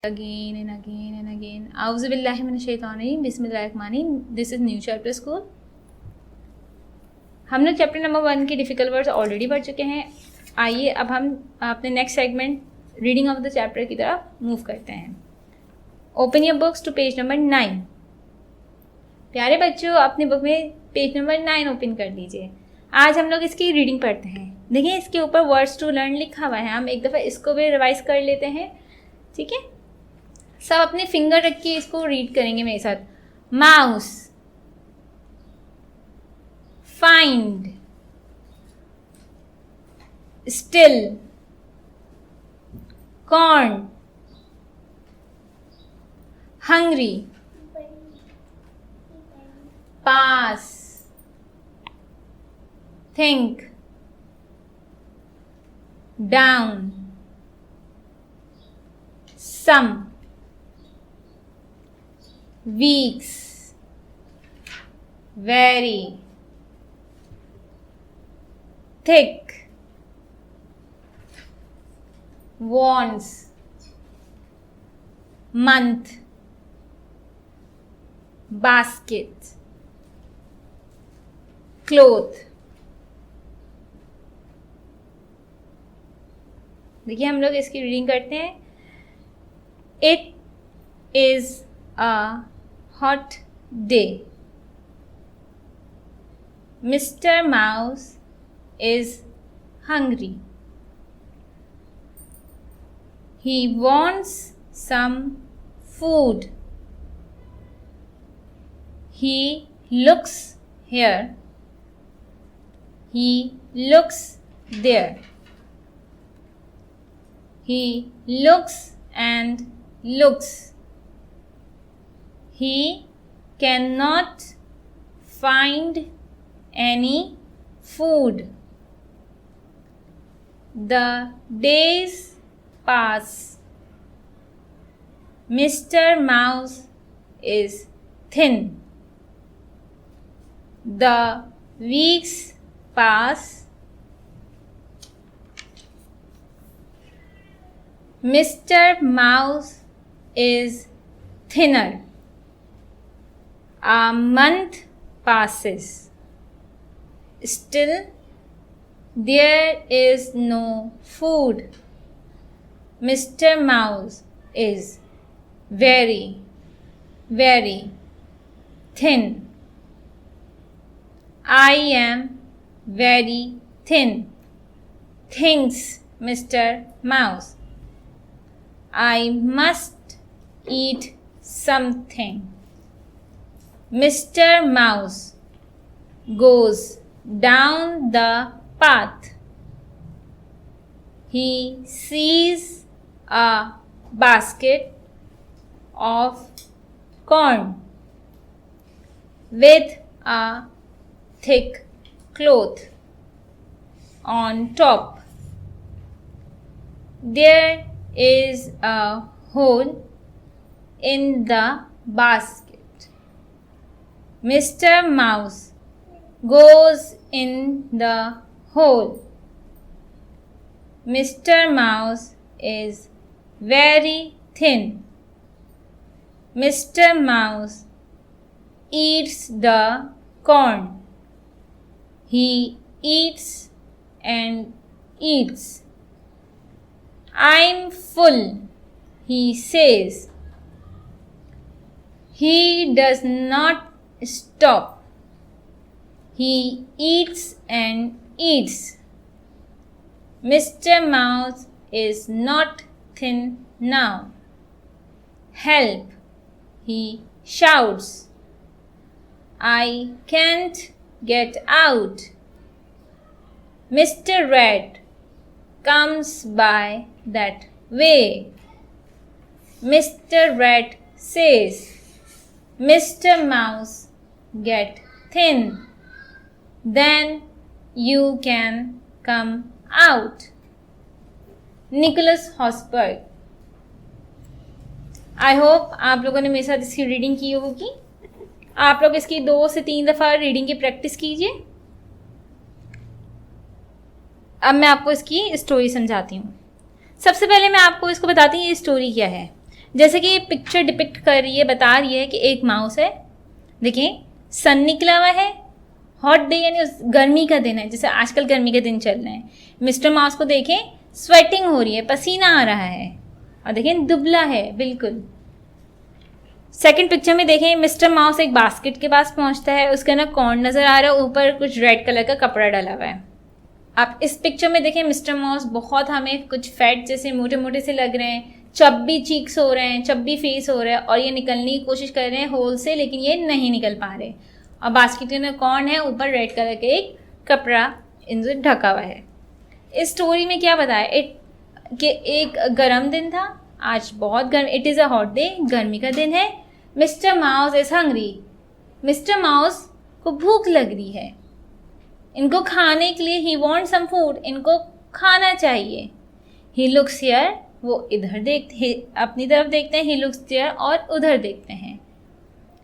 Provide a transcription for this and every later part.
again and again and again. A'udhu billahi minash shaitanir rajim. Bismillahirrahmanirrahim. This is New Chapter School. हम लोग chapter number 1 के difficult words already पढ़ चुके हैं. आइए अब हम अपने next segment reading of the chapter की तरफ मूव करते हैं. Open your books to page number 9. प्यारे बच्चों, अपने बुक में पेज नंबर 9 ओपन कर लीजिए. आज हम लोग इसकी रीडिंग पढ़ते हैं. देखिए इसके ऊपर वर्ड्स टू लर्न लिखा हुआ है. हम एक दफ़ा इसको भी रिवाइज कर लेते हैं. ठीक है, सब अपने फिंगर रख के इसको रीड करेंगे मेरे साथ. Mouse, find, still, corn, hungry, pass, think, down, some, weeks, very, thick, wants, month, basket, cloth. देखिए हम लोग इसकी रीडिंग करते हैं. It is a hot day. Mr. Mouse is hungry. He wants some food. He looks here. He looks there. He looks and looks. He cannot find any food. The days pass. Mr. Mouse is thin. The weeks pass. Mr. Mouse is thinner. A month passes. Still, there is no food. Mr. Mouse is very, very thin. I am very thin, thinks Mr. Mouse. I must eat something. Mr. Mouse goes down the path. He sees a basket of corn with a thick cloth on top. There is a hole in the basket. Mr. Mouse goes in the hole. Mr. Mouse is very thin. Mr. Mouse eats the corn. He eats and eats. I'm full, he says. He does not stop. He eats and eats. Mr. Mouse is not thin now. Help, he shouts. I can't get out. Mr. Rat comes by that way. Mr. Rat says, Mr. Mouse, get thin. Then you can come out. Nicholas Hossberg. I hope आप लोगों ने मेरे साथ इसकी reading की होगी. आप लोग इसकी 2 से 3 दफ़ा रीडिंग की प्रैक्टिस कीजिए. अब मैं आपको इसकी स्टोरी समझाती हूँ. सबसे पहले मैं आपको इसको बताती हूँ ये स्टोरी क्या है. जैसे कि ये पिक्चर डिपिक्ट कर रही है, बता रही है कि एक माउस है, देखिए सन निकला हुआ है, हॉट डे यानी गर्मी का दिन है, जैसे आजकल गर्मी के दिन चल रहे हैं। मिस्टर माउस को देखें स्वेटिंग हो रही है, पसीना आ रहा है, और देखें दुबला है बिल्कुल। सेकंड पिक्चर में देखें मिस्टर माउस एक बास्केट के पास पहुंचता है, उसके अंदर कॉर्न नजर आ रहा है, ऊपर कुछ रेड कलर का कपड़ा डाला हुआ है। आप इस पिक्चर में देखें मिस्टर माउस बहुत हमें कुछ फैट जैसे मोटे मोटे से लग रहे हैं, चब्बी चीक्स हो रहे हैं, चब्बी फेस हो रहा है, और ये निकलने की कोशिश कर रहे हैं होल से, लेकिन ये नहीं निकल पा रहे। और बास्केट के अंदर कॉर्न है, ऊपर रेड कलर का एक कपड़ा इनसे ढका हुआ है। इस स्टोरी में क्या बताया कि एक गर्म दिन था, आज बहुत गर्म, it is a hot day, गर्मी का दिन है। Mister mouse is hungry, mister mouse को भूख लग रही है, इनको खाने के लिए, ही वॉन्ट सम फूड, इनको खाना चाहिए। ही लुक्स हियर, वो इधर देखते, अपनी तरफ देखते हैं, ही लुक्स हियर, और उधर देखते हैं।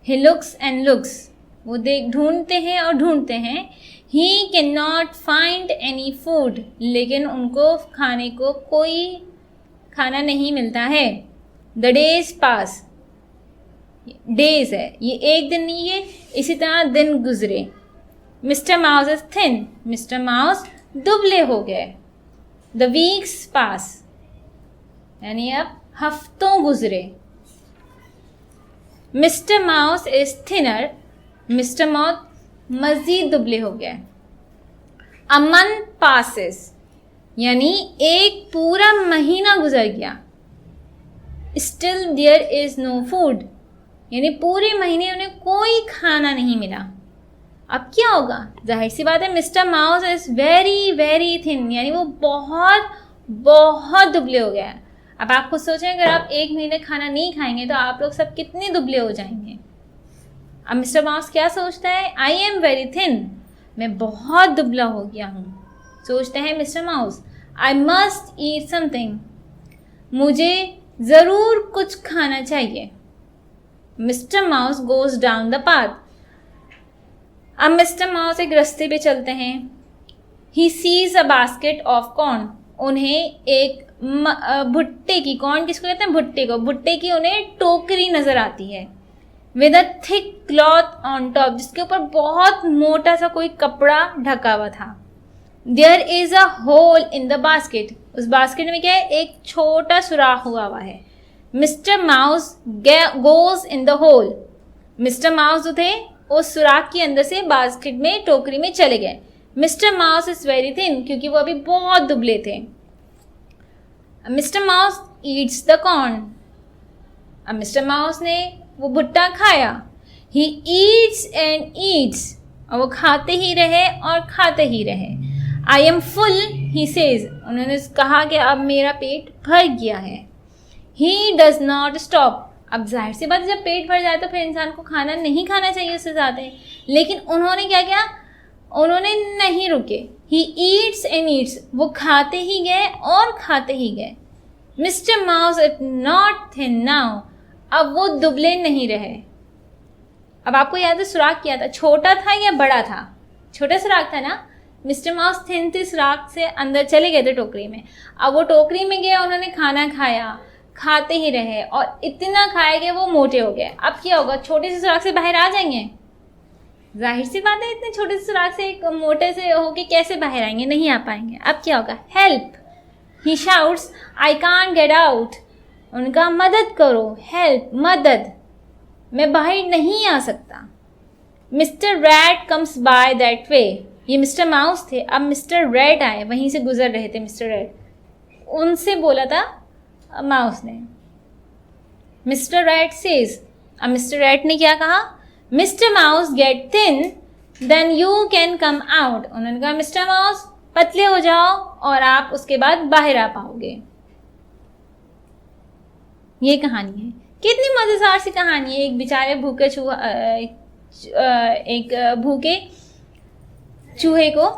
ही लुक्स एंड लुक्स, वो ढूंढते हैं और ढूंढते हैं। He can not find any food, लेकिन उनको खाने को कोई खाना नहीं मिलता है। द डेज पास, डेज है, ये एक दिन नहीं है, इसी तरह दिन गुजरे। Mister mouse is thin, mister mouse दुबले हो गए। द वीक्स पास, यानी अब हफ्तों गुजरे। Mister mouse is thinner, mister mouse मजीद दुबले हो गए। अ मंथ पासिस, यानी एक पूरा महीना गुजर गया। Still there is no food, यानी पूरे महीने उन्हें कोई खाना नहीं मिला। अब क्या होगा? जाहिर सी बात है mister mouse is very very thin, यानी वो बहुत बहुत दुबले हो गया है। अब आप खुद सोचें, अगर आप एक महीने खाना नहीं खाएंगे तो आप लोग सब कितने दुबले हो जाएंगे। अब मिस्टर माउस क्या सोचता है? आई एम वेरी थिन, मैं बहुत दुबला हो गया हूँ। सोचते हैं mister mouse, I must eat something, मुझे ज़रूर कुछ खाना चाहिए। Mister mouse goes down the path, अब मिस्टर माउस एक रास्ते पे चलते हैं। He sees a basket of corn, उन्हें एक भुट्टे की, कॉर्न किसको कहते हैं? भुट्टे को, भुट्टे की उन्हें टोकरी नजर आती है। With a thick cloth on top, जिसके ऊपर बहुत मोटा सा कोई कपड़ा ढका हुआ था। There is a hole in the basket, उस बास्केट में क्या है? एक छोटा सुराख हुआ है। Mister mouse goes in the hole, mister mouse जो थे उस सुराख के अंदर से बास्केट में, टोकरी में चले गए। Mister mouse is very thin, क्योंकि वो अभी बहुत दुबले थे। Mister mouse eats the corn, अब मिस्टर माउस ने वो भुट्टा खाया। ही ईट्स एंड ईट्स, और वो खाते ही रहे और खाते ही रहे। I am full he says, उन्होंने कहा कि अब मेरा पेट भर गया है। ही डज नॉट स्टॉप, अब जाहिर सी बात है जब पेट भर जाए तो फिर इंसान को खाना नहीं खाना चाहिए उससे ज़्यादा, लेकिन उन्होंने क्या किया? उन्होंने नहीं रुके। ही ईट्स एंड ईट्स, वो खाते ही गए और खाते ही गए। Mister mouse is not thin now, अब वो दुबले नहीं रहे। अब आपको याद है सुराख क्या था? छोटा था या बड़ा था? छोटा सुराख था ना। मिस्टर माउस थिन थे, सुराख से अंदर चले गए थे टोकरी में। अब वो टोकरी में गए, उन्होंने खाना खाया, खाते ही रहे, और इतना खाए गए वो मोटे हो गए। अब क्या होगा? छोटे से सुराख से बाहर आ जाएंगे? जाहिर सी बात है इतने छोटे से सुराख से एक मोटे से होके कैसे बाहर आएंगे? नहीं आ पाएंगे। अब क्या होगा? Help, he shouts, I can't get out, उनका मदद करो, हेल्प, मदद, मैं बाहर नहीं आ सकता। Mister rat comes by that way, ये मिस्टर माउस थे, अब मिस्टर रैट आए, वहीं से गुजर रहे थे मिस्टर रैट, उनसे बोला था माउस ने। मिस्टर रैट सेज, अब मिस्टर रैट ने क्या कहा? Mister mouse get thin then you can come out, उन्होंने कहा मिस्टर माउस पतले हो जाओ और आप उसके बाद बाहर आ पाओगे। ये कहानी है, कितनी मजेदार सी कहानी है। एक बेचारे भूखे एक भूखे चूहे को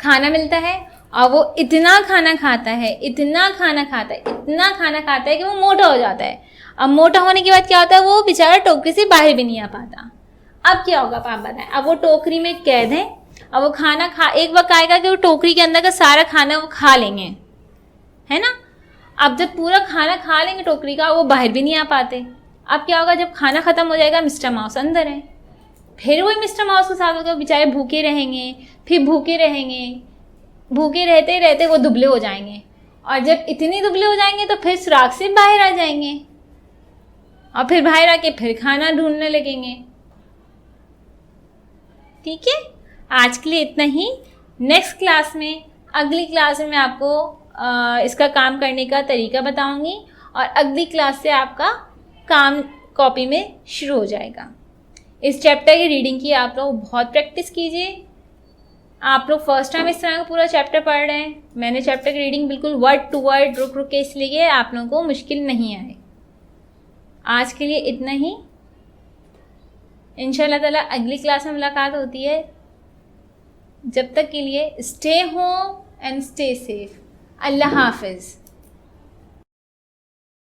खाना मिलता है और वो इतना खाना खाता है, इतना खाना खाता है, इतना खाना खाता है कि वो मोटा हो जाता है। अब मोटा होने के बाद क्या होता है? वो बेचारा टोकरी से बाहर भी नहीं आ पाता। अब क्या होगा आप बताएं? अब वो टोकरी में कैद है, अब वो खाना खा, एक वक्त आएगा कि वो टोकरी के अंदर का सारा खाना वो खा लेंगे, है ना। अब जब पूरा खाना खा लेंगे टोकरी का, वो बाहर भी नहीं आ पाते। अब क्या होगा, जब खाना ख़त्म हो जाएगा मिस्टर माउस अंदर है, फिर वही मिस्टर माउस के साथ होगा, बेचारे भूखे रहेंगे, फिर भूखे रहेंगे, भूखे रहते रहते वो दुबले हो जाएंगे, और जब इतनी दुबले हो जाएंगे तो फिर सुराख से बाहर आ जाएंगे, और फिर बाहर आके फिर खाना ढूंढने लगेंगे। ठीक है, आज के लिए इतना ही। नेक्स्ट क्लास में, अगली क्लास में मैं आपको इसका काम करने का तरीका बताऊंगी, और अगली क्लास से आपका काम कॉपी में शुरू हो जाएगा। इस चैप्टर की रीडिंग की आप लोग बहुत प्रैक्टिस कीजिए। आप लोग फर्स्ट टाइम इस तरह का पूरा चैप्टर पढ़ रहे हैं। मैंने चैप्टर की रीडिंग बिल्कुल वर्ड टू वर्ड रुक रुक के इसलिए आप लोगों को मुश्किल नहीं आए। आज के लिए इतना ही। इंशाल्लाह ताला अगली क्लास में मुलाकात होती है। जब तक के लिए stay home and stay safe. अल्लाह हाफिज़।